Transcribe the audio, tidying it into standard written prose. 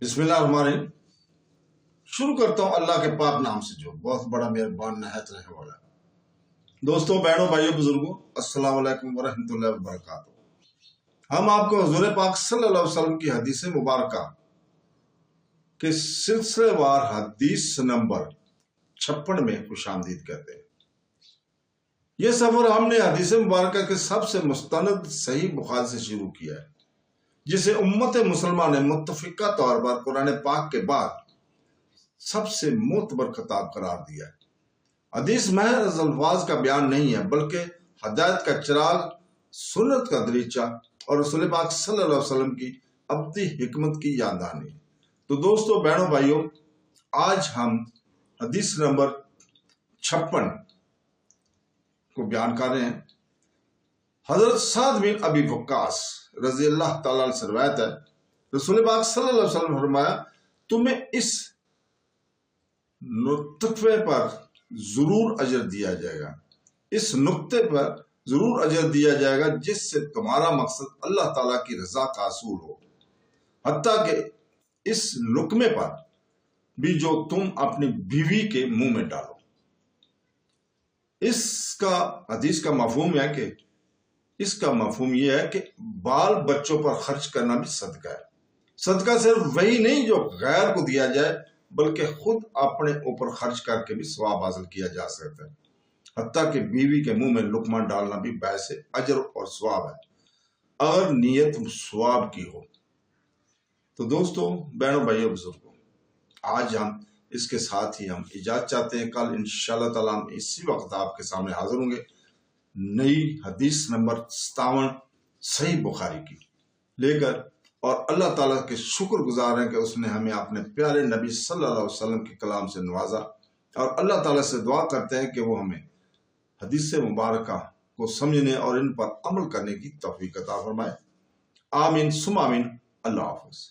बिस्मिल्लाहिर्रहमानिर्रहीम। शुरू करता हूँ अल्लाह के पाक नाम से जो बहुत बड़ा मेहरबान नहायत रहने वाला है। दोस्तों, बहनों, भाइयों, बुजुर्गों, अस्सलाम वालेकुम वरहमतुल्लाहि वबरकातुहू। हम आपको हुज़ूर पाक सल्लल्लाहु अलैहि वसल्लम की हदीस मुबारका के सिलसिलेवार हदीस नंबर 56 में खुशामदीद कहते हैं। यह सफर हमने हदीस मुबारका के सबसे मुस्तनद सही बुखारी से शुरू किया है, जिसे उम्मत मुसलमान ने मुत्तफिका तौर पर कुरान पाक के बाद सबसे मोतबर खिताब करार दिया है। हदीस महज अल्फाज का बयान नहीं है, बल्कि हदायत का चिराग, सुन्नत का दरीचा और रसूल पाक सल्लल्लाहु अलैहि वसल्लम की अब्दी हिकमत की याददानी है। तो दोस्तों, बहनों, भाइयों, आज हम हदीस नंबर 56 को बयान कर रहे हैं। हजरत साद बिन अबी वक्कास रजी अल्लाह ताला से रवायत है, रसूल पाक सल्लल्लाहु अलैहि वसल्लम ने फरमाया, तुम्हें इस नुक्ते पर जरूर अजर दिया जाएगा, इस नुक्ते पर जरूर अजर दिया जाएगा जिससे तुम्हारा मकसद अल्लाह ताला की रजा का हासिल हो, हत्ता कि इस लुकमे पर भी जो तुम अपनी बीवी के मुंह में डालो। इसका हदीस का मफहूम है कि इसका मफहूम यह है कि बाल बच्चों पर खर्च करना भी सदका है। सदका सिर्फ वही नहीं जो गैर को दिया जाए, बल्कि खुद अपने ऊपर खर्च करके भी सवाब हासिल किया जा सकता है, हत्ता कि बीवी के मुंह में लुकमा डालना भी बायस अजर और सवाब है, अगर नीयत सवाब की हो। तो दोस्तों, बहनों, भाइयों, बुजुर्गों, आज हम इसके साथ ही हम इजाजत चाहते हैं। कल इंशाअल्लाह ताला हम इसी वक्त आपके सामने हाजिर होंगे नई हदीस नंबर 57 सही बुखारी की लेकर, और अल्लाह ताला के शुक्रगुजार हैं कि उसने हमें अपने प्यारे नबी सल्लल्लाहु अलैहि वसल्लम के कलाम से नवाजा, और अल्लाह ताला से दुआ करते हैं कि वो हमें हदीस मुबारका को समझने और इन पर अमल करने की तौफीक अता फरमाए। आमीन सुम आमीन। अल्लाह हाफ़िज़।